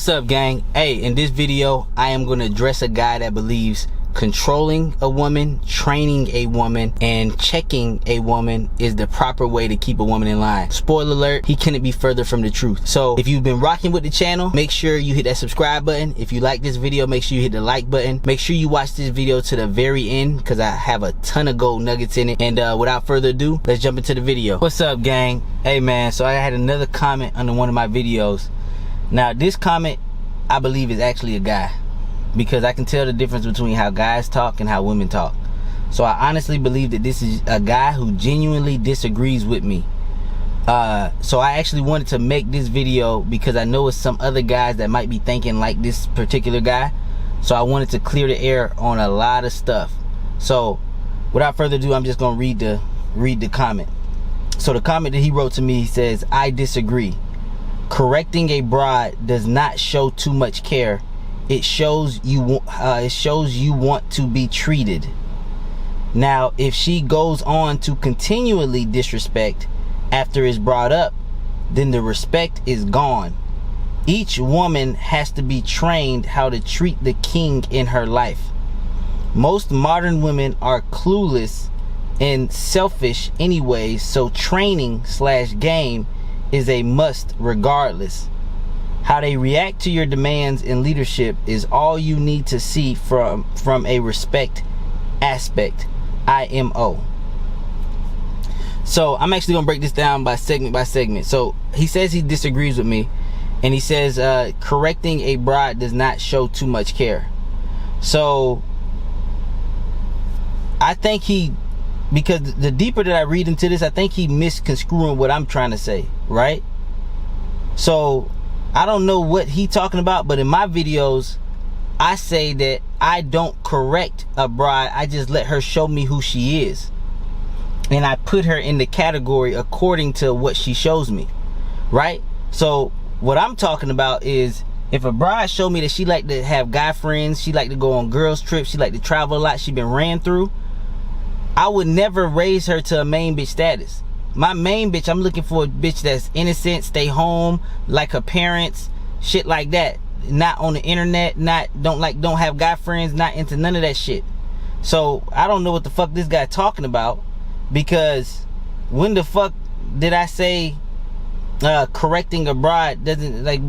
What's up, gang? Hey, in this video I am going to address a guy that believes controlling a woman, training a woman, and checking a woman is the proper way to keep a woman in line. Spoiler alert, he couldn't be further from the truth. So if you've been rocking with the channel, make sure you hit that subscribe button. If you like this video, make sure you hit the like button. Make sure you watch this video to the very end because I have a ton of gold nuggets in it. And without further ado, let's jump into the video. What's up, gang? Hey man, so I had another comment under one of my videos. Now this comment I believe is actually a guy, because I can tell the difference between how guys talk and how women talk. So I honestly believe that this is a guy who genuinely disagrees with me. So I actually wanted to make this video because I know it's some other guys that might be thinking like this particular guy. So I wanted to clear the air on a lot of stuff. So without further ado, I'm just gonna read the comment. So the comment that he wrote to me, he says, "I disagree. Correcting a bride does not show too much care. It shows you want to be treated. Now, if she goes on to continually disrespect after it's brought up, then the respect is gone. Each woman has to be trained how to treat the king in her life. Most modern women are clueless and selfish anyways, so training/game is a must regardless. How they react to your demands and leadership is all you need to see from a respect aspect. IMO." So I'm actually gonna break this down by segment. So he says he disagrees with me, and he says correcting a bride does not show too much care. So I think because the deeper that I read into this, I think he misconstruing what I'm trying to say, right? So I don't know what he talking about, but in my videos I say that I don't correct a bride, I just let her show me who she is, and I put her in the category according to what she shows me, right? So what I'm talking about is, if a bride show me that she like to have guy friends, she like to go on girls trips, she like to travel a lot, she been ran through, I would never raise her to a main bitch status. My main bitch, I'm looking for a bitch that's innocent, stay home, like her parents, shit like that. Not on the internet, don't have guy friends, not into none of that shit. So I don't know what the fuck this guy talking about, because when the fuck did I say correcting a bride doesn't, like,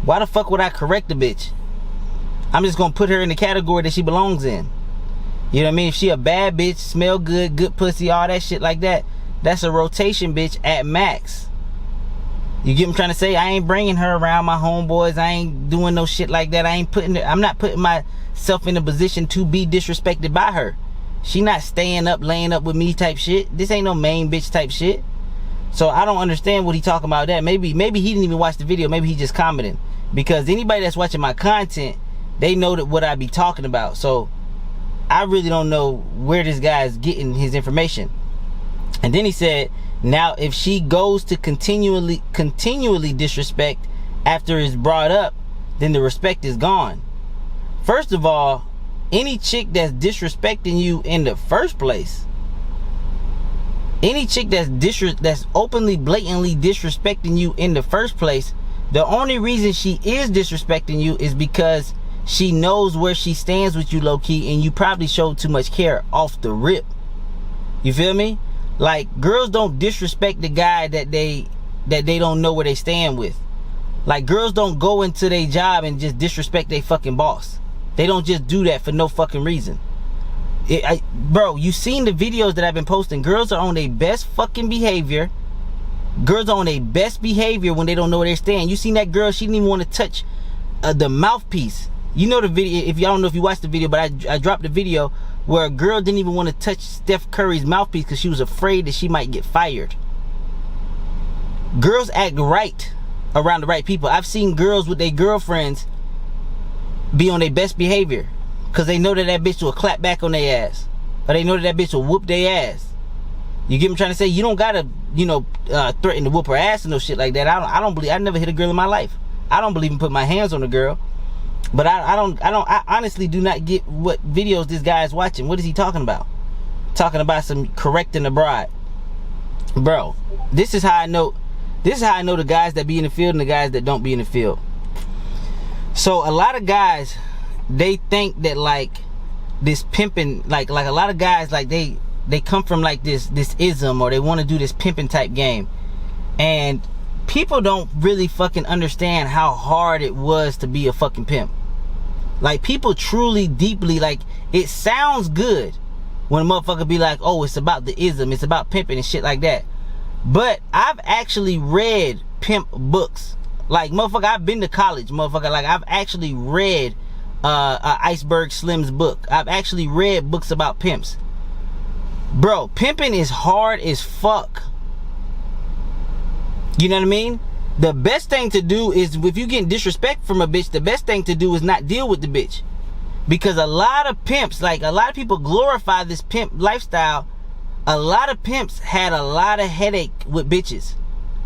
why the fuck would I correct a bitch? I'm just gonna put her in the category that she belongs in. You know what I mean? If she a bad bitch, smell good, good pussy, all that shit like that, that's a rotation bitch at max. You get what I'm trying to say? I ain't bringing her around my homeboys. I ain't doing no shit like that. I'm not putting myself in a position to be disrespected by her. She not staying up, laying up with me type shit. This ain't no main bitch type shit. So I don't understand what he talking about that. Maybe he didn't even watch the video. Maybe he just commented. Because anybody that's watching my content, they know that what I be talking about. So I really don't know where this guy is getting his information. And then he said, now if she goes to continually disrespect after it's brought up, then the respect is gone. First of all, any chick that's disrespecting you in the first place, any chick that's openly, blatantly disrespecting you in the first place, the only reason she is disrespecting you is because she knows where she stands with you low-key, and you probably showed too much care off the rip. You feel me? Like, girls don't disrespect the guy that they don't know where they stand with. Like, girls don't go into their job and just disrespect their fucking boss. They don't just do that for no fucking reason. Bro, you seen the videos that I've been posting. Girls are on their best fucking behavior. Girls are on their best behavior when they don't know where they stand. You seen that girl, she didn't even want to touch the mouthpiece. You know the video, if y'all don't know if you watched the video, but I dropped the video where a girl didn't even want to touch Steph Curry's mouthpiece because she was afraid that she might get fired. Girls act right around the right people. I've seen girls with their girlfriends be on their best behavior because they know that bitch will clap back on their ass, or they know that bitch will whoop their ass. You get what I'm trying to say? You don't gotta, threaten to whoop her ass and no shit like that. I don't believe. I never hit a girl in my life. I don't believe in putting my hands on a girl. But I honestly do not get what videos this guy is watching. What is he talking about? Talking about some correcting the bride. Bro, this is how I know the guys that be in the field and the guys that don't be in the field. So a lot of guys, they think that like this pimping, like a lot of guys, like they come from like this ism, or they want to do this pimping type game, and people don't really fucking understand how hard it was to be a fucking pimp. Like, people truly, deeply, like, it sounds good when a motherfucker be like, oh, it's about the ism, it's about pimping and shit like that. But I've actually read pimp books. Like, motherfucker, I've been to college, motherfucker. Like, I've actually read Iceberg Slim's book. I've actually read books about pimps. Bro, pimping is hard as fuck. You know what I mean? The best thing to do is, if you getting disrespect from a bitch, the best thing to do is not deal with the bitch. Because a lot of pimps, like a lot of people glorify this pimp lifestyle. A lot of pimps had a lot of headache with bitches.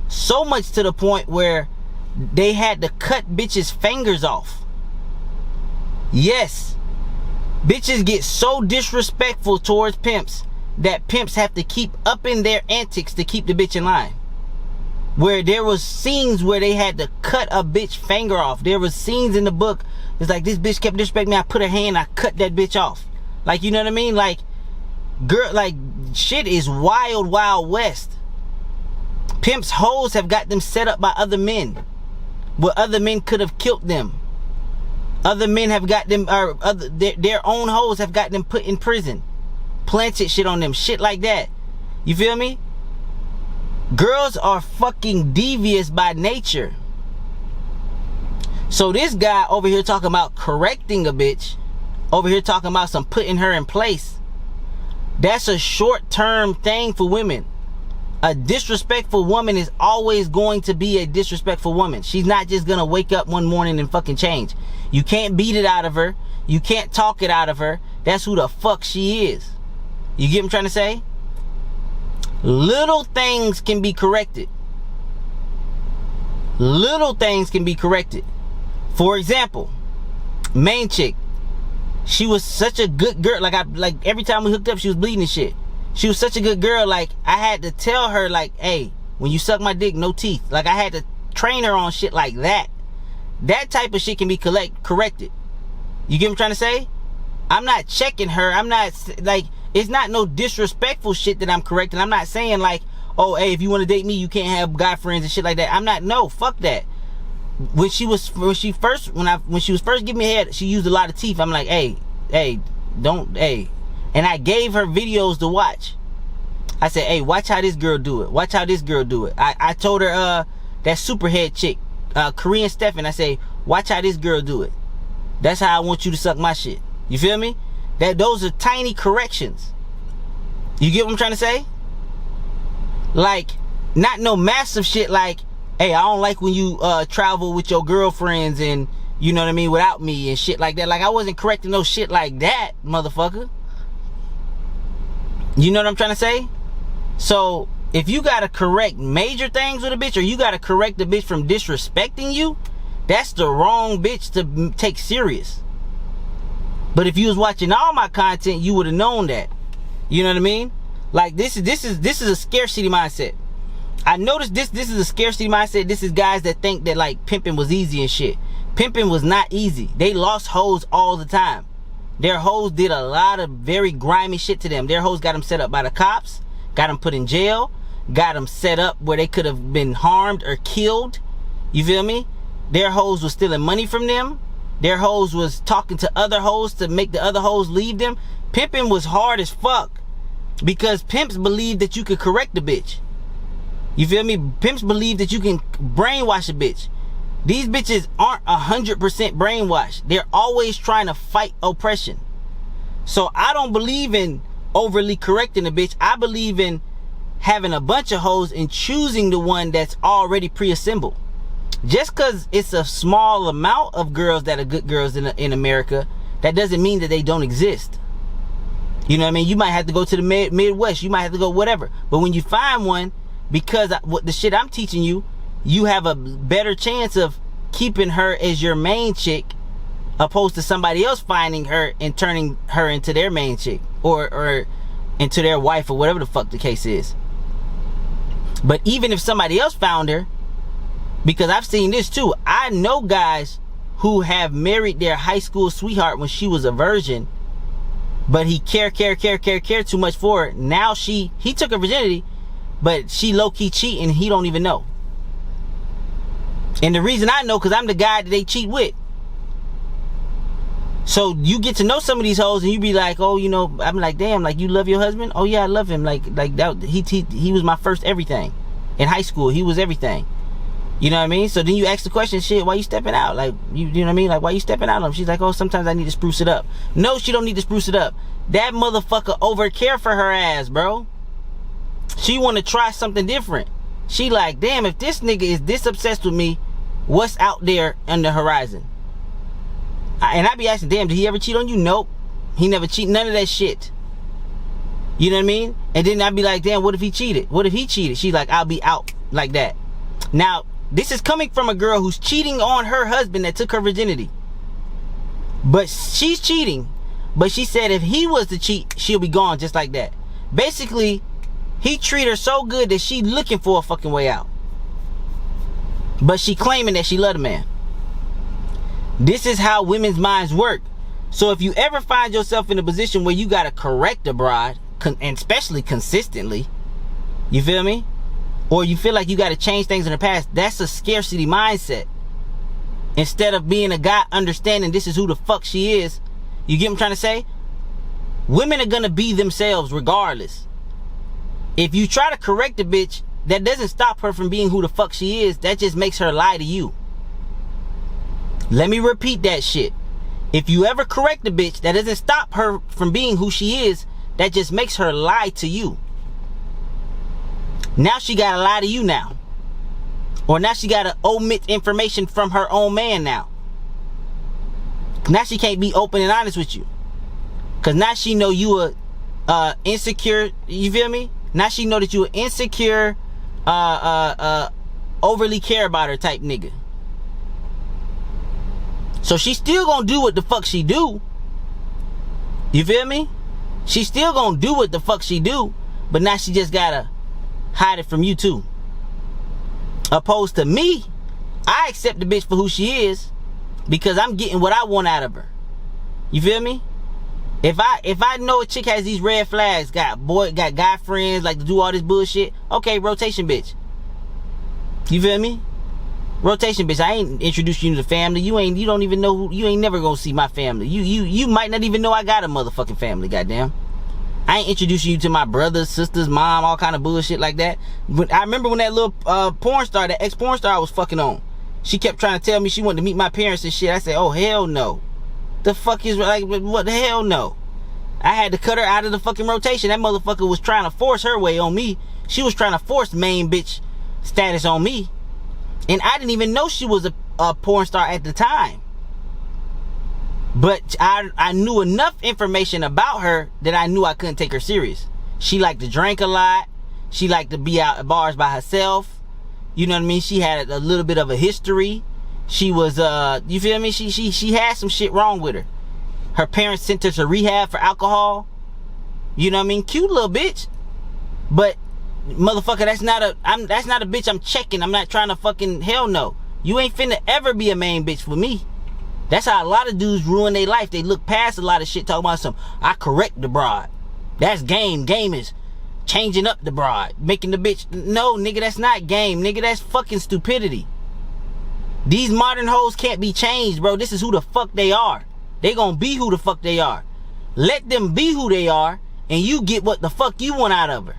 So much to the point where they had to cut bitches' fingers off. Yes. Bitches get so disrespectful towards pimps that pimps have to keep upping their antics to keep the bitch in line. Where there was scenes where they had to cut a bitch finger off. There was scenes in the book. It's like, this bitch kept disrespecting me. I put her hand, I cut that bitch off. Like, you know what I mean? Like, girl, like, shit is wild, wild west. Pimps' hoes have got them set up by other men, where other men could have killed them. Other men have got them, or their own hoes have got them put in prison. Planted shit on them, shit like that. You feel me? Girls are fucking devious by nature. So this guy over here talking about correcting a bitch, over here talking about some putting her in place, that's a short-term thing for women. A disrespectful woman is always going to be a disrespectful woman. She's not just gonna wake up one morning and fucking change. You can't beat it out of her. You can't talk it out of her. That's who the fuck she is. You get what I'm trying to say? Little things can be corrected. Little things can be corrected. For example, main chick, she was such a good girl. Like every time we hooked up, she was bleeding and shit. She was such a good girl. Like, I had to tell her, like, hey, when you suck my dick, no teeth. Like, I had to train her on shit like that. That type of shit can be corrected. You get what I'm trying to say? I'm not checking her. I'm not, like, it's not no disrespectful shit that I'm correcting. I'm not saying like, oh, hey, if you want to date me, you can't have guy friends and shit like that. I'm not, no, fuck that. When she was first giving me head, she used a lot of teeth. I'm like, hey, don't. And I gave her videos to watch. I said, hey, watch how this girl do it. Watch how this girl do it. I told her, that superhead chick, Korean Stefan, I say, watch how this girl do it. That's how I want you to suck my shit. You feel me? Those are tiny corrections. You get what I'm trying to say? Like, not no massive shit like, hey, I don't like when you travel with your girlfriends and, you know what I mean, without me and shit like that. Like, I wasn't correcting no shit like that, motherfucker. You know what I'm trying to say? So, if you gotta correct major things with a bitch, or you gotta correct the bitch from disrespecting you, that's the wrong bitch to take serious. But if you was watching all my content, you would have known that. You know what I mean? Like, this is a scarcity mindset. I noticed this is a scarcity mindset. This is guys that think that like pimping was easy and shit. Pimping was not easy. They lost hoes all the time. Their hoes did a lot of very grimy shit to them. Their hoes got them set up by the cops, got them put in jail, got them set up where they could have been harmed or killed. You feel me? Their hoes was stealing money from them. Their hoes was talking to other hoes to make the other hoes leave them. Pimping was hard as fuck. Because pimps believe that you could correct the bitch. You feel me? Pimps believe that you can brainwash a bitch. These bitches aren't 100% brainwashed. They're always trying to fight oppression. So I don't believe in overly correcting a bitch. I believe in having a bunch of hoes and choosing the one that's already pre-assembled. Just because it's a small amount of girls that are good girls in America, that doesn't mean that they don't exist. You know what I mean? You might have to go to the Midwest. You might have to go whatever. But when you find one, because what the shit I'm teaching you, you have a better chance of keeping her as your main chick, opposed to somebody else finding her and turning her into their main chick, or into their wife, or whatever the fuck the case is. But even if somebody else found her, because I've seen this too, I know guys who have married their high school sweetheart when she was a virgin, but he cared too much for her. Now he took her virginity, but she low-key cheat and he don't even know. And the reason I know, because I'm the guy that they cheat with. So you get to know some of these hoes and you be like, oh, you know, I'm like, damn, like, you love your husband? Oh yeah, I love him. Like that, he was my first everything. In high school, he was everything. You know what I mean? So then you ask the question, shit, why you stepping out? Like, you know what I mean? Like, why you stepping out on him? She's like, oh, sometimes I need to spruce it up. No, she don't need to spruce it up. That motherfucker over care for her ass, bro. She want to try something different. She like, damn, if this nigga is this obsessed with me, what's out there on the horizon? And I be asking, damn, did he ever cheat on you? Nope. He never cheated. None of that shit. You know what I mean? And then I'd be like, damn, what if he cheated? What if he cheated? She's like, I'll be out like that. Now, this is coming from a girl who's cheating on her husband that took her virginity. But she's cheating. But she said if he was to cheat, she'll be gone just like that. Basically, he treat her so good that she looking for a fucking way out. But she claiming that she love the man. This is how women's minds work. So if you ever find yourself in a position where you gotta correct a bride, and especially consistently, you feel me? Or you feel like you gotta change things in the past, that's a scarcity mindset. Instead of being a guy understanding this is who the fuck she is, you get what I'm trying to say? Women are gonna be themselves regardless. If you try to correct a bitch, that doesn't stop her from being who the fuck she is. That just makes her lie to you. Let me repeat that shit. If you ever correct a bitch, that doesn't stop her from being who she is. That just makes her lie to you. Now she gotta lie to you now. Or now she gotta omit information from her own man now. Now she can't be open and honest with you. Cause now she know you a insecure, you feel me? Now she know that you an insecure, overly care about her type nigga. So she still gonna do what the fuck she do. You feel me? She still gonna do what the fuck she do. But now she just gotta hide it from you too. Opposed to me, I accept the bitch for who she is because I'm getting what I want out of her. You feel me? If I know a chick has these red flags, got guy friends, like to do all this bullshit, okay, rotation bitch. You feel me? Rotation bitch. I ain't introduced you to the family. You don't even know who, you ain't never gonna see my family. You might not even know I got a motherfucking family, goddamn. I ain't introducing you to my brothers, sisters, mom, all kind of bullshit like that. But I remember when that little porn star, that ex-porn star I was fucking on, she kept trying to tell me she wanted to meet my parents and shit. I said, oh hell no. The fuck is, like, what the hell no? I had to cut her out of the fucking rotation. That motherfucker was trying to force her way on me. She was trying to force main bitch status on me. And I didn't even know she was a porn star at the time. But I knew enough information about her that I knew I couldn't take her serious. She liked to drink a lot. She liked to be out at bars by herself. You know what I mean? She had a little bit of a history. She was, you feel me? She had some shit wrong with her. Her parents sent her to rehab for alcohol. You know what I mean? Cute little bitch. But motherfucker, that's not a bitch I'm checking. I'm not trying to fucking, hell no. You ain't finna ever be a main bitch for me. That's how a lot of dudes ruin their life. They look past a lot of shit, talking about some, I correct the broad. That's game. Game is changing up the broad, making the bitch. No, nigga, that's not game. Nigga, that's fucking stupidity. These modern hoes can't be changed, bro. This is who the fuck they are. They gonna be who the fuck they are. Let them be who they are, and you get what the fuck you want out of her.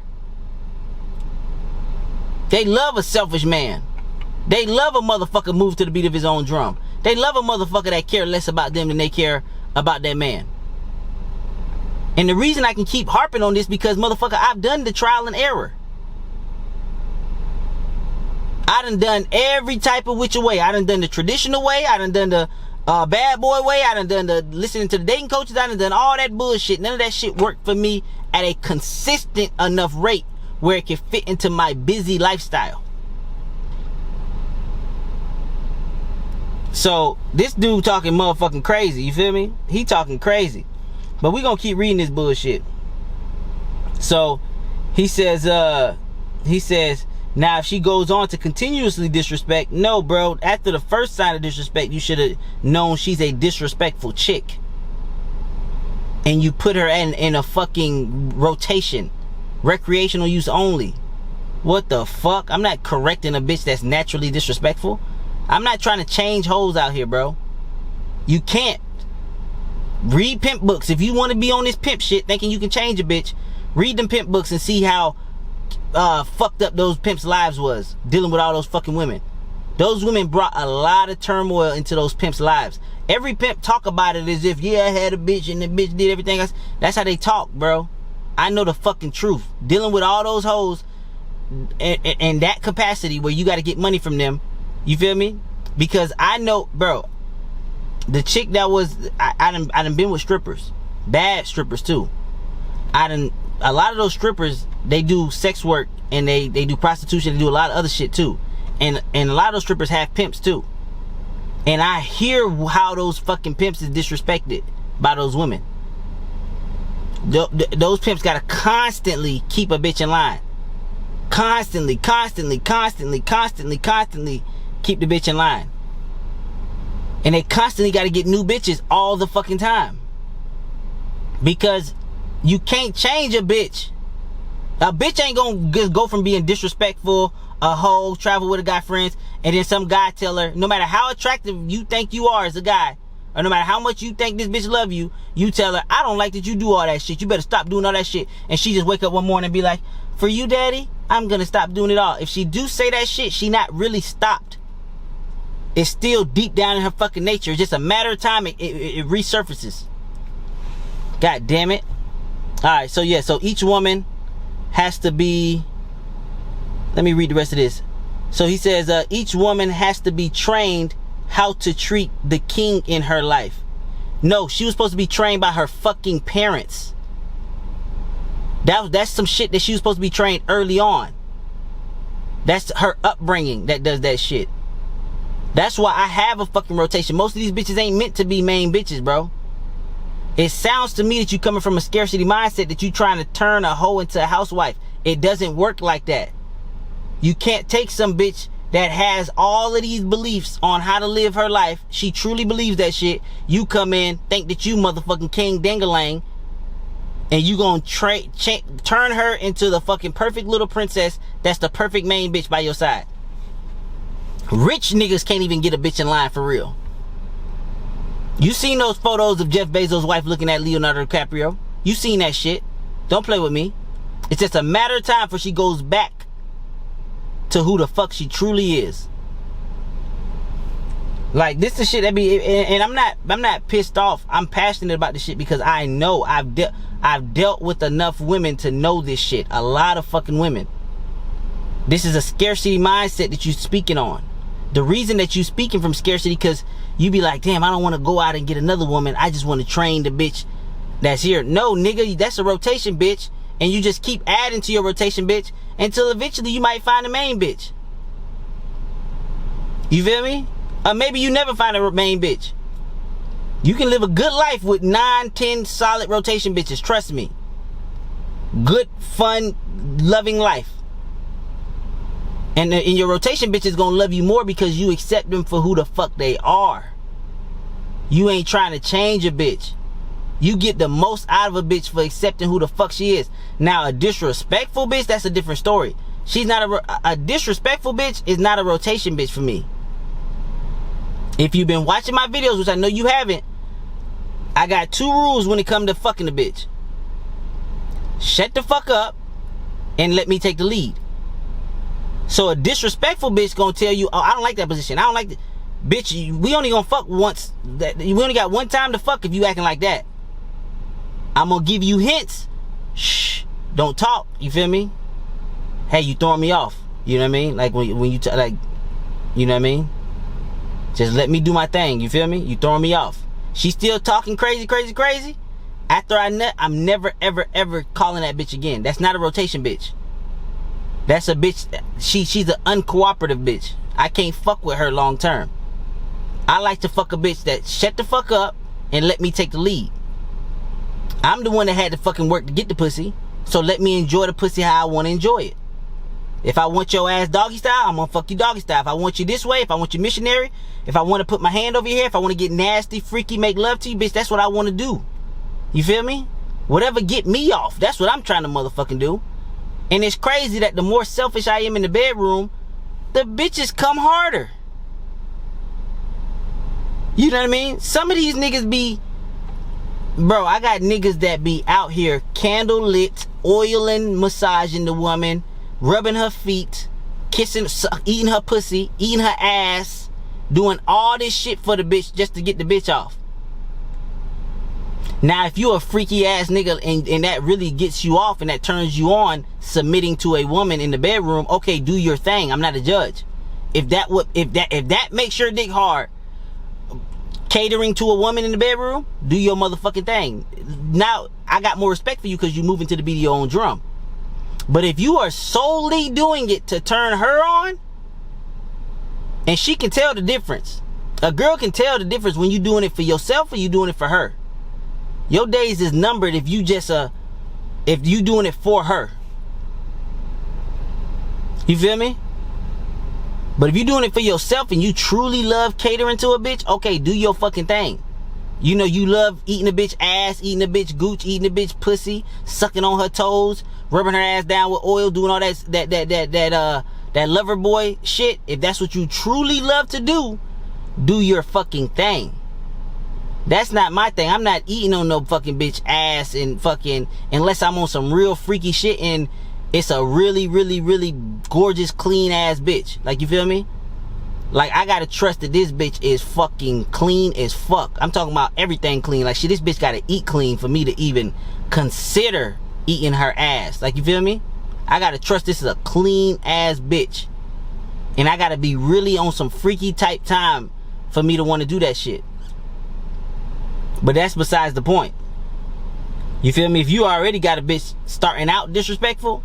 They love a selfish man. They love a motherfucker move to the beat of his own drum. They love a motherfucker that care less about them than they care about that man. And the reason I can keep harping on this, because motherfucker, I've done the trial and error. I done every type of which way. I done the traditional way. I done the bad boy way. I done the listening to the dating coaches. I done all that bullshit. None of that shit worked for me at a consistent enough rate where it can fit into my busy lifestyle. So this dude talking motherfucking crazy, you feel me? He talking crazy. But we gonna keep reading this bullshit. So he says Now, if she goes on to continuously disrespect, no, bro. After the first sign of disrespect, you should have known she's a disrespectful chick. And you put her in a fucking rotation. Recreational use only. What the fuck? I'm not correcting a bitch that's naturally disrespectful. I'm not trying to change hoes out here, bro. You can't. Read pimp books. If you want to be on this pimp shit thinking you can change a bitch, read them pimp books and see how fucked up those pimps' lives was dealing with all those fucking women. Those women brought a lot of turmoil into those pimps' lives. Every pimp talk about it as if, yeah, I had a bitch and the bitch did everything else. That's how they talk, bro. I know the fucking truth. Dealing with all those hoes in that capacity where you got to get money from them. You feel me? Because I know, bro, the chick that was, I done been with strippers. Bad strippers too. A lot of those strippers, they do sex work and they do prostitution, they do a lot of other shit too. And a lot of those strippers have pimps too. And I hear how those fucking pimps is disrespected by those women. Those pimps gotta constantly keep a bitch in line. Constantly keep the bitch in line. And they constantly gotta get new bitches all the fucking time. Because you can't change a bitch. A bitch ain't gonna just go from being disrespectful, a hoe, travel with a guy friends, and then some guy tell her, no matter how attractive you think you are as a guy, or no matter how much you think this bitch love you, you tell her, I don't like that you do all that shit. You better stop doing all that shit. And she just wake up one morning and be like, for you, daddy, I'm gonna stop doing it all. If she do say that shit, she not really stopped. It's still deep down in her fucking nature. It's just a matter of time it resurfaces. God damn it. Alright, so yeah, so each woman has to be, let me read the rest of this. So he says, each woman has to be trained how to treat the king in her life. No, she was supposed to be trained by her fucking parents. That's some shit that she was supposed to be trained early on. That's her upbringing that does that shit. That's why I have a fucking rotation. Most of these bitches ain't meant to be main bitches, bro. It sounds to me that you coming from a scarcity mindset, that you trying to turn a hoe into a housewife. It doesn't work like that. You can't take some bitch that has all of these beliefs on how to live her life. She truly believes that shit. You come in, think that you motherfucking king dangalang, and you gonna turn her into the fucking perfect little princess that's the perfect main bitch by your side. Rich niggas can't even get a bitch in line for real. You seen those photos of Jeff Bezos' wife looking at Leonardo DiCaprio? You seen that shit. Don't play with me. It's just a matter of time before she goes back to who the fuck she truly is. Like, this is shit that be, and I'm not pissed off. I'm passionate about this shit because I know I've dealt with enough women to know this shit. A lot of fucking women. This is a scarcity mindset that you speaking on. The reason that you speaking from scarcity, because you be like, damn, I don't want to go out and get another woman. I just want to train the bitch that's here. No, nigga, that's a rotation, bitch. And you just keep adding to your rotation, bitch, until eventually you might find a main bitch. You feel me? Or maybe you never find a main bitch. You can live a good life with 9, 10 solid rotation bitches. Trust me. Good, fun, loving life. And your rotation bitch is gonna love you more because you accept them for who the fuck they are. You ain't trying to change a bitch. You get the most out of a bitch for accepting who the fuck she is. Now, a disrespectful bitch, that's a different story. She's not a disrespectful bitch is not a rotation bitch for me. If you've been watching my videos, which I know you haven't, I got 2 rules when it comes to fucking a bitch. Shut the fuck up and let me take the lead. So a disrespectful bitch gonna tell you, oh, I don't like that position. I don't like that. Bitch, we only gonna fuck once. We only got one time to fuck if you acting like that. I'm gonna give you hints. Shh, don't talk. You feel me? Hey, you throwing me off. You know what I mean? Like when you like, you know what I mean? Just let me do my thing. You feel me? You throwing me off. She's still talking crazy. After I'm never, ever calling that bitch again. That's not a rotation bitch. That's a bitch. She's an uncooperative bitch. I can't fuck with her long term. I like to fuck a bitch that shut the fuck up and let me take the lead. I'm the one that had to fucking work to get the pussy, so let me enjoy the pussy how I want to enjoy it. If I want your ass doggy style, I'm gonna fuck you doggy style. If I want you this way, if I want you missionary, if I want to put my hand over here, if I want to get nasty, freaky, make love to you, bitch, that's what I want to do. You feel me? Whatever get me off, that's what I'm trying to motherfucking do. And it's crazy that the more selfish I am in the bedroom, the bitches come harder. You know what I mean? Some of these niggas be, bro, I got niggas that be out here candle lit, oiling, massaging the woman, rubbing her feet, kissing, eating her pussy, eating her ass, doing all this shit for the bitch just to get the bitch off. Now, if you a freaky ass nigga and that really gets you off and that turns you on, submitting to a woman in the bedroom, okay, do your thing. I'm not a judge. If that makes your dick hard, catering to a woman in the bedroom, do your motherfucking thing. Now, I got more respect for you because you moving to the beat of your own drum. But if you are solely doing it to turn her on, and she can tell the difference. A girl can tell the difference when you doing it for yourself or you doing it for her. Your days is numbered if you just if you doing it for her. You feel me? But if you doing it for yourself and you truly love catering to a bitch, okay, do your fucking thing. You know you love eating a bitch ass, eating a bitch gooch, eating a bitch pussy, sucking on her toes, rubbing her ass down with oil, doing all that lover boy shit. If that's what you truly love to do your fucking thing. That's not my thing. I'm not eating on no fucking bitch ass and fucking, unless I'm on some real freaky shit and it's a really, really, really gorgeous, clean ass bitch. Like, you feel me? Like, I gotta trust that this bitch is fucking clean as fuck. I'm talking about everything clean. Like, shit, this bitch gotta eat clean for me to even consider eating her ass. Like, you feel me? I gotta trust this is a clean ass bitch. And I gotta be really on some freaky type time for me to want to do that shit. But that's besides the point. You feel me? If you already got a bitch starting out disrespectful,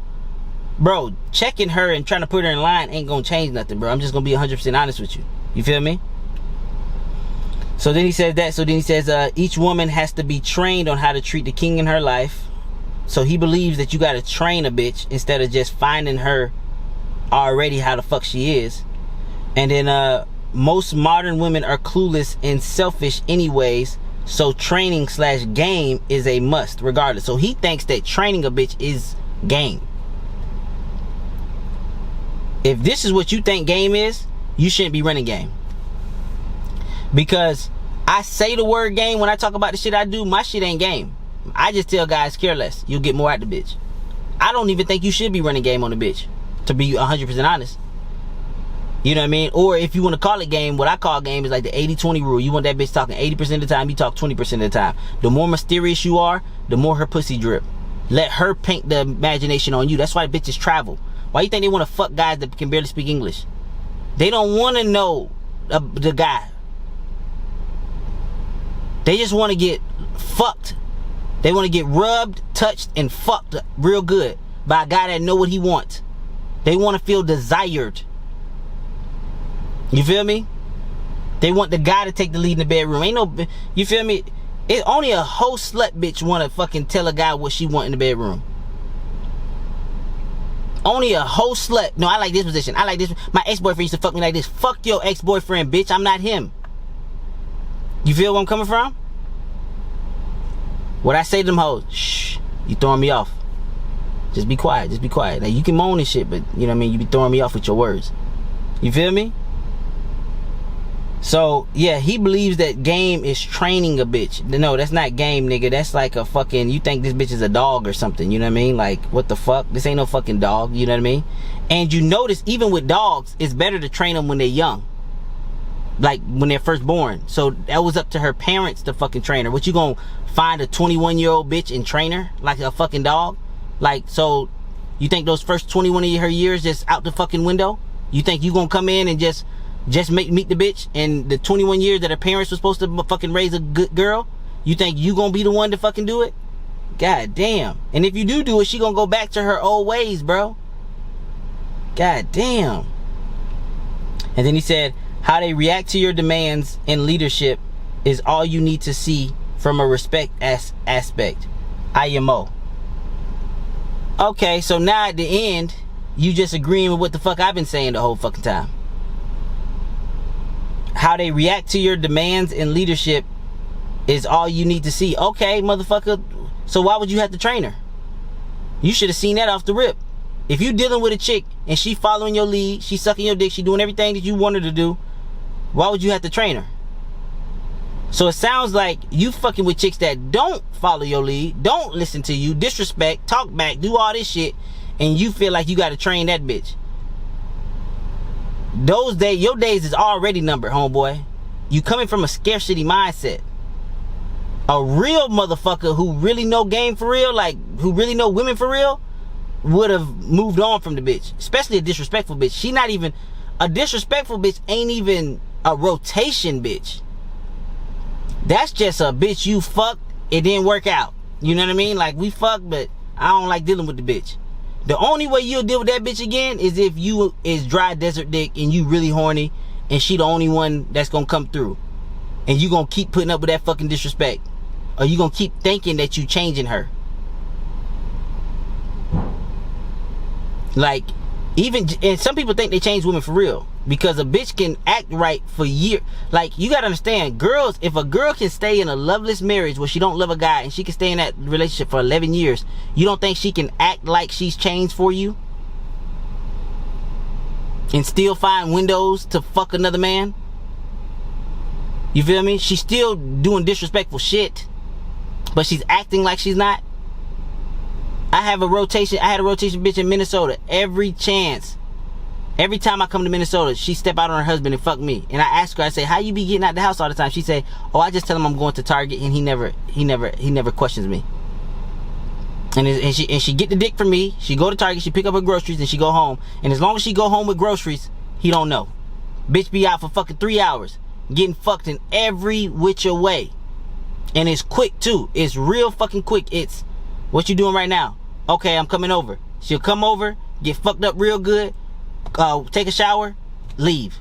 bro, checking her and trying to put her in line ain't gonna change nothing, bro. I'm just gonna be 100% honest with you. You feel me? So then he says that. So then he says, each woman has to be trained on how to treat the king in her life. So he believes that you gotta train a bitch instead of just finding her already how the fuck she is. And then most modern women are clueless and selfish anyways. So training / game is a must regardless. So he thinks that training a bitch is game. If this is what you think game is, you shouldn't be running game. Because I say the word game when I talk about the shit I do, my shit ain't game. I just tell guys careless. You'll get more out the bitch. I don't even think you should be running game on the bitch, to be 100% honest. You know what I mean? Or if you want to call it game, what I call game is like the 80-20 rule. You want that bitch talking 80% of the time, you talk 20% of the time. The more mysterious you are, the more her pussy drip. Let her paint the imagination on you. That's why bitches travel. Why you think they want to fuck guys that can barely speak English? They don't want to know the guy. They just want to get fucked. They want to get rubbed, touched, and fucked real good by a guy that know what he wants. They want to feel desired. You feel me? They want the guy to take the lead in the bedroom. Ain't no, you feel me? It's only a whole slut bitch want to fucking tell a guy what she want in the bedroom. Only a whole slut. No, I like this position. I like this. My ex-boyfriend used to fuck me like this. Fuck your ex-boyfriend, bitch. I'm not him. You feel where I'm coming from? What I say to them hoes, shh, you throwing me off. Just be quiet. Just be quiet. Now, you can moan and shit, but you know what I mean? You be throwing me off with your words. You feel me? So, yeah, he believes that game is training a bitch. No, that's not game, nigga. That's like a fucking, you think this bitch is a dog or something, you know what I mean? Like, what the fuck? This ain't no fucking dog, you know what I mean? And you notice, even with dogs, it's better to train them when they're young. Like, when they're first born. So, that was up to her parents to fucking train her. What, you gonna find a 21-year-old bitch and train her like a fucking dog? Like, so, you think those first 21 of her years just out the fucking window? You think you gonna come in and just meet the bitch, and the 21 years that her parents were supposed to fucking raise a good girl, you think you gonna be the one to fucking do it? God damn. And if you do it, she gonna go back to her old ways, bro. God damn. And then he said, how they react to your demands in leadership is all you need to see from a respect aspect. IMO. Okay, so now at the end, you just agreeing with what the fuck I've been saying the whole fucking time. How they react to your demands and leadership is all you need to see. Okay, motherfucker, so why would you have to train her? You should have seen that off the rip. If you dealing with a chick and she following your lead, she sucking your dick, she doing everything that you want her to do, why would you have to train her? So it sounds like you fucking with chicks that don't follow your lead, don't listen to you, disrespect, talk back, do all this shit, and you feel like you gotta train that bitch. Those days, your days is already numbered, homeboy. You coming from a scarcity mindset. A real motherfucker who really know game for real, like who really know women for real, would have moved on from the bitch. Especially a disrespectful bitch. She not even, a disrespectful bitch ain't even a rotation bitch. That's just a bitch you fucked, it didn't work out. You know what I mean? Like, we fucked, but I don't like dealing with the bitch. The only way you'll deal with that bitch again is if you is dry desert dick and you really horny and she the only one that's gonna come through. And you gonna keep putting up with that fucking disrespect. Or you gonna keep thinking that you changing her. Like, even, and some people think they change women for real. Because a bitch can act right for years. Like, you gotta understand, girls, if a girl can stay in a loveless marriage where she don't love a guy and she can stay in that relationship for 11 years, you don't think she can act like she's changed for you? And still find windows to fuck another man? You feel me? She's still doing disrespectful shit, but she's acting like she's not. I had a rotation bitch in Minnesota. Every time I come to Minnesota, she step out on her husband and fuck me. And I ask her, I say, how you be getting out the house all the time? She say, oh, I just tell him I'm going to Target and he never questions me. And she get the dick from me. She go to Target, she pick up her groceries, and she go home. And as long as she go home with groceries, he don't know. Bitch be out for fucking 3 hours, getting fucked in every which way. And it's quick too. It's real fucking quick. It's, what you doing right now? Okay, I'm coming over. She'll come over, get fucked up real good, take a shower, leave.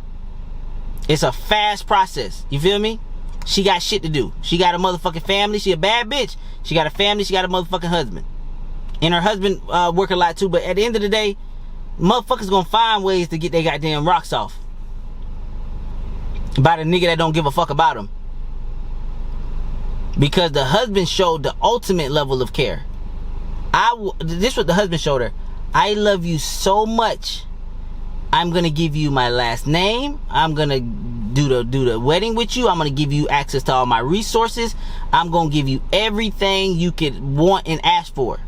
It's a fast process. You feel me? She got shit to do. She got a motherfucking family. She a bad bitch. She got a family. She got a motherfucking husband. And her husband work a lot too. But at the end of the day, motherfuckers gonna find ways to get their goddamn rocks off by the nigga that don't give a fuck about them. Because the husband showed the ultimate level of care. This is what the husband showed her. I love you so much, I'm gonna give you my last name. I'm gonna do the wedding with you. I'm gonna give you access to all my resources. I'm gonna give you everything you could want and ask for.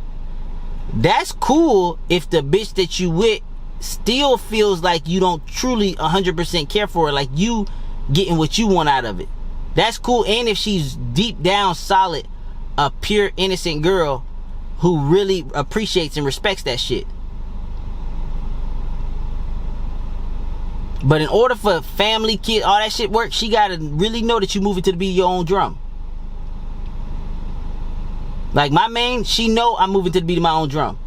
That's cool if the bitch that you with still feels like you don't truly 100% care for her, like you getting what you want out of it. That's cool. And if she's deep down solid, a pure innocent girl who really appreciates and respects that shit. But in order for family, kid, all that shit work, she gotta really know that you moving to the beat of your own drum. Like my main, she know I'm moving to the beat of my own drum.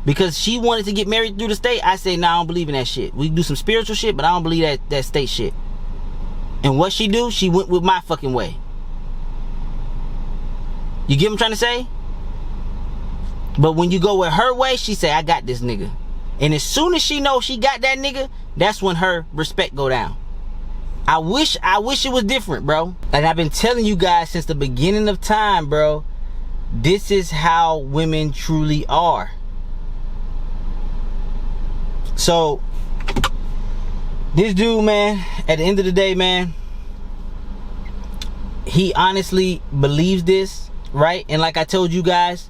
Because she wanted to get married through the state. I say, nah, I don't believe in that shit. We can do some spiritual shit, but I don't believe that state shit. And what she do, she went with my fucking way. You get what I'm trying to say? But when you go with her way, she say, I got this nigga. And as soon as she knows she got that nigga, that's when her respect go down. I wish it was different, bro. And I've been telling you guys since the beginning of time, bro. This is how women truly are. So, this dude, man, at the end of the day, man, he honestly believes this, right? And like I told you guys,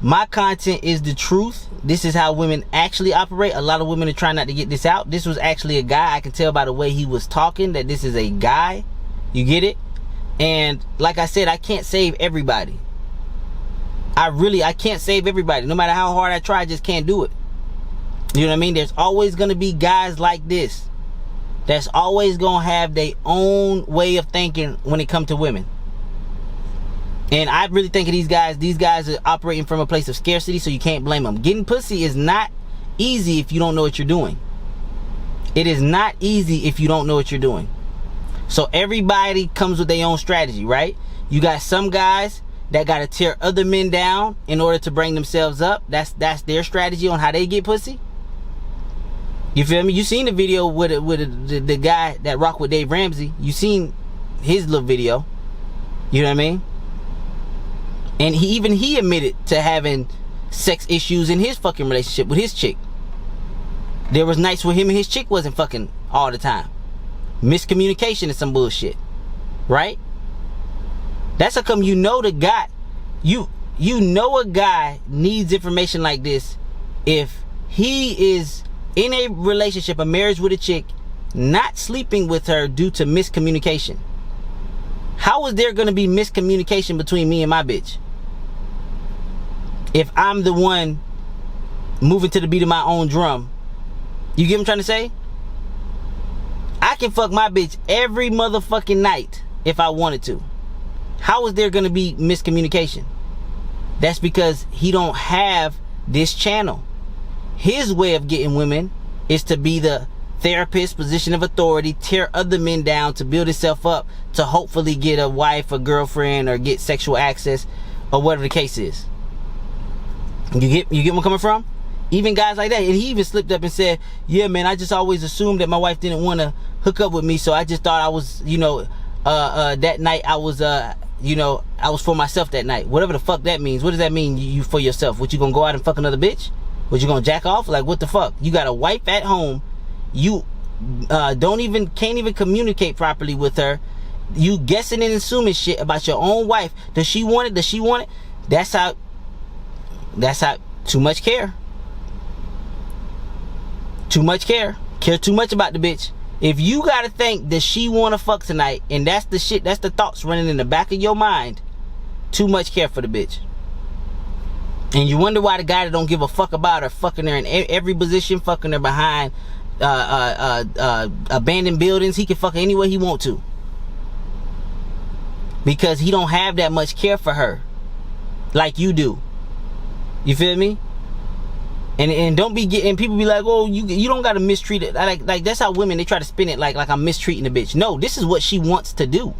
my content is the truth. This is how women actually operate. A lot of women are trying not to get this out. This was actually a guy. I can tell by the way he was talking that this is a guy. You get it? And like I said, I can't save everybody. I can't save everybody. No matter how hard I try, I just can't do it. You know what I mean? There's always going to be guys like this that's always going to have their own way of thinking when it comes to women. And I really think of these guys are operating from a place of scarcity, so you can't blame them. Getting pussy is not easy if you don't know what you're doing. It is not easy if you don't know what you're doing. So everybody comes with their own strategy, right? You got some guys that got to tear other men down in order to bring themselves up. That's their strategy on how they get pussy. You feel me? You seen the video with the guy that rock with Dave Ramsey. You seen his little video. You know what I mean? And he admitted to having sex issues in his fucking relationship with his chick. There was nights where him and his chick wasn't fucking all the time. Miscommunication and some bullshit. Right? That's how come you know the guy, you know a guy needs information like this if he is in a relationship, a marriage with a chick, not sleeping with her due to miscommunication. How is there gonna be miscommunication between me and my bitch if I'm the one moving to the beat of my own drum? You get what I'm trying to say? I can fuck my bitch every motherfucking night if I wanted to. How is there gonna be miscommunication? That's because he don't have this channel. His way of getting women is to be the therapist, position of authority, tear other men down to build himself up to hopefully get a wife, a girlfriend, or get sexual access, or whatever the case is. You get where I'm coming from? Even guys like that. And he even slipped up and said, yeah, man, I just always assumed that my wife didn't want to hook up with me, so I just thought I was, that night I was, I was for myself that night. Whatever the fuck that means. What does that mean, you for yourself? What, you gonna go out and fuck another bitch? What, you gonna jack off? Like, what the fuck? You got a wife at home. You can't even communicate properly with her. You guessing and assuming shit about your own wife. Does she want it? Does she want it? That's how too much care. Too much care. Care too much about the bitch. If you gotta think that she wanna fuck tonight, and that's the shit, that's the thoughts running in the back of your mind, too much care for the bitch. And you wonder why the guy that don't give a fuck about her fucking her in every position, fucking her behind abandoned buildings. He can fuck her any way he want to, because he don't have that much care for her like you do. You feel me? And don't be getting, people be like, oh, you don't gotta mistreat it. Like that's how women, they try to spin it like I'm mistreating the bitch. No, this is what she wants to do.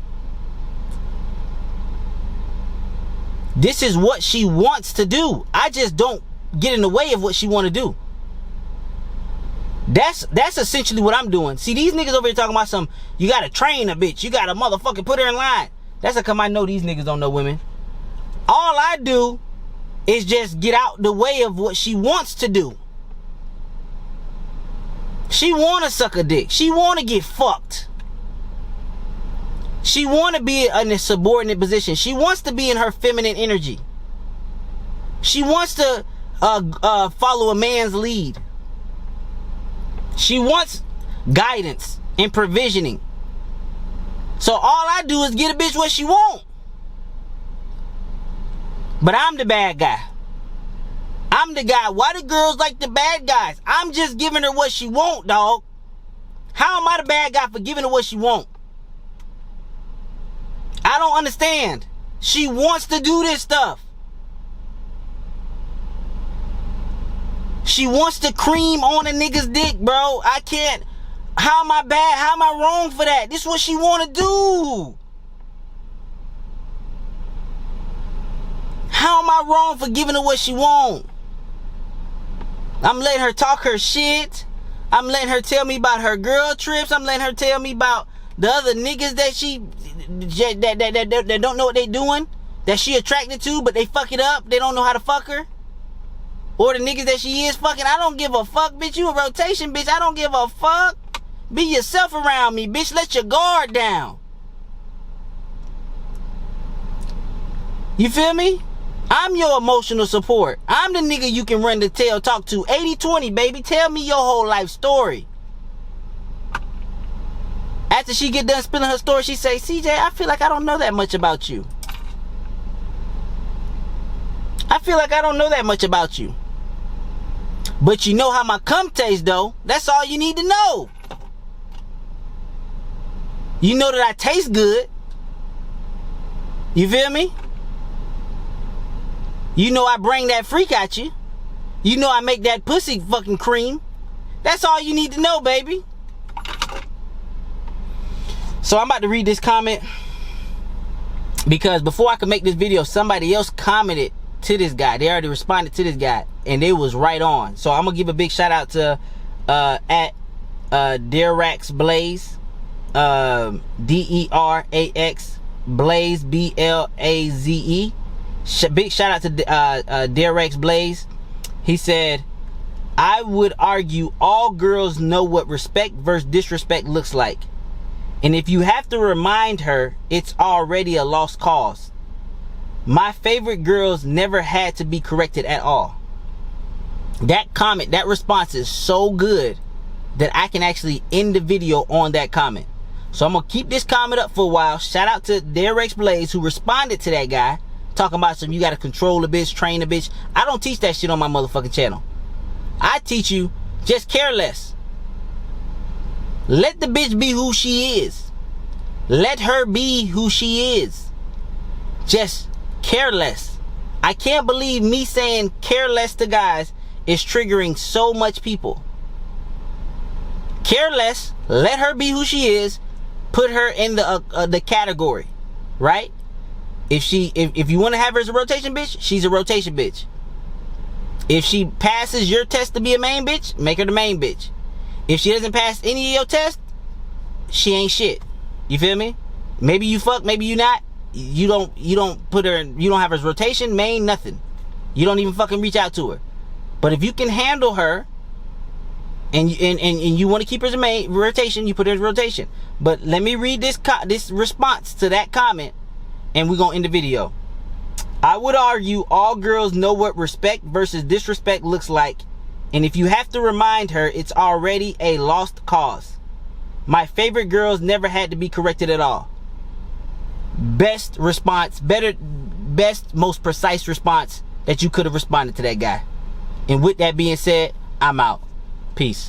This is what she wants to do. I just don't get in the way of what she want to do. That's essentially what I'm doing. See, these niggas over here talking about some, you gotta train a bitch, you gotta motherfucking put her in line. That's how come I know these niggas don't know women. All I do is just get out the way of what she wants to do. She wanna suck a dick. She wanna get fucked. She wanna be in a subordinate position. She wants to be in her feminine energy. She wants to follow a man's lead. She wants guidance and provisioning. So all I do is get a bitch what she want. But I'm the bad guy. I'm the guy. Why do girls like the bad guys? I'm just giving her what she want, dog. How am I the bad guy for giving her what she want? I don't understand. She wants to do this stuff. She wants to cream on a nigga's dick, bro. I can't. How am I bad? How am I wrong for that? This is what she want to do. How am I wrong for giving her what she want? I'm letting her talk her shit. I'm letting her tell me about her girl trips. I'm letting her tell me about the other niggas that that don't know what they doing, that she attracted to, but they fuck it up. They don't know how to fuck her. Or the niggas that she is fucking. I don't give a fuck, bitch. You a rotation, bitch. I don't give a fuck. Be yourself around me, bitch. Let your guard down. You feel me? I'm your emotional support. I'm the nigga you can run the tail talk to. 80-20, baby. Tell me your whole life story. After she get done spilling her story, she say, CJ, I feel like I don't know that much about you. I feel like I don't know that much about you. But you know how my cum tastes, though. That's all you need to know. You know that I taste good. You feel me? You know I bring that freak at you. You know I make that pussy fucking cream. That's all you need to know, baby. So I'm about to read this comment, because before I could make this video, somebody else commented to this guy. They already responded to this guy, and they was right on. So I'm gonna give a big shout out to at Derax Blaze, DERAX Blaze, BLAZE. Big shout out to Derax Blaze. He said, I would argue all girls know what respect versus disrespect looks like. And if you have to remind her, it's already a lost cause. My favorite girls never had to be corrected at all. That comment, that response is so good that I can actually end the video on that comment. So I'm going to keep this comment up for a while. Shout out to Derax Blaze who responded to that guy. Talking about some, you got to control a bitch, train a bitch. I don't teach that shit on my motherfucking channel. I teach you just care less. Let the bitch be who she is. Let her be who she is. Just care less. I can't believe me saying care less to guys is triggering so much people. Care less. Let her be who she is. Put her in the category, right? If you want to have her as a rotation bitch, she's a rotation bitch. If she passes your test to be a main bitch, make her the main bitch. If she doesn't pass any of your tests, she ain't shit. You feel me? Maybe you fuck, maybe you not. You don't put her in, you don't have her as rotation, main, nothing. You don't even fucking reach out to her. But if you can handle her and you want to keep her as a main rotation, you put her in rotation. But let me read this response to that comment and we're gonna end the video. I would argue all girls know what respect versus disrespect looks like, and if you have to remind her, it's already a lost cause. My favorite girls never had to be corrected at all. Best response, best, most precise response that you could have responded to that guy. And with that being said, I'm out. Peace.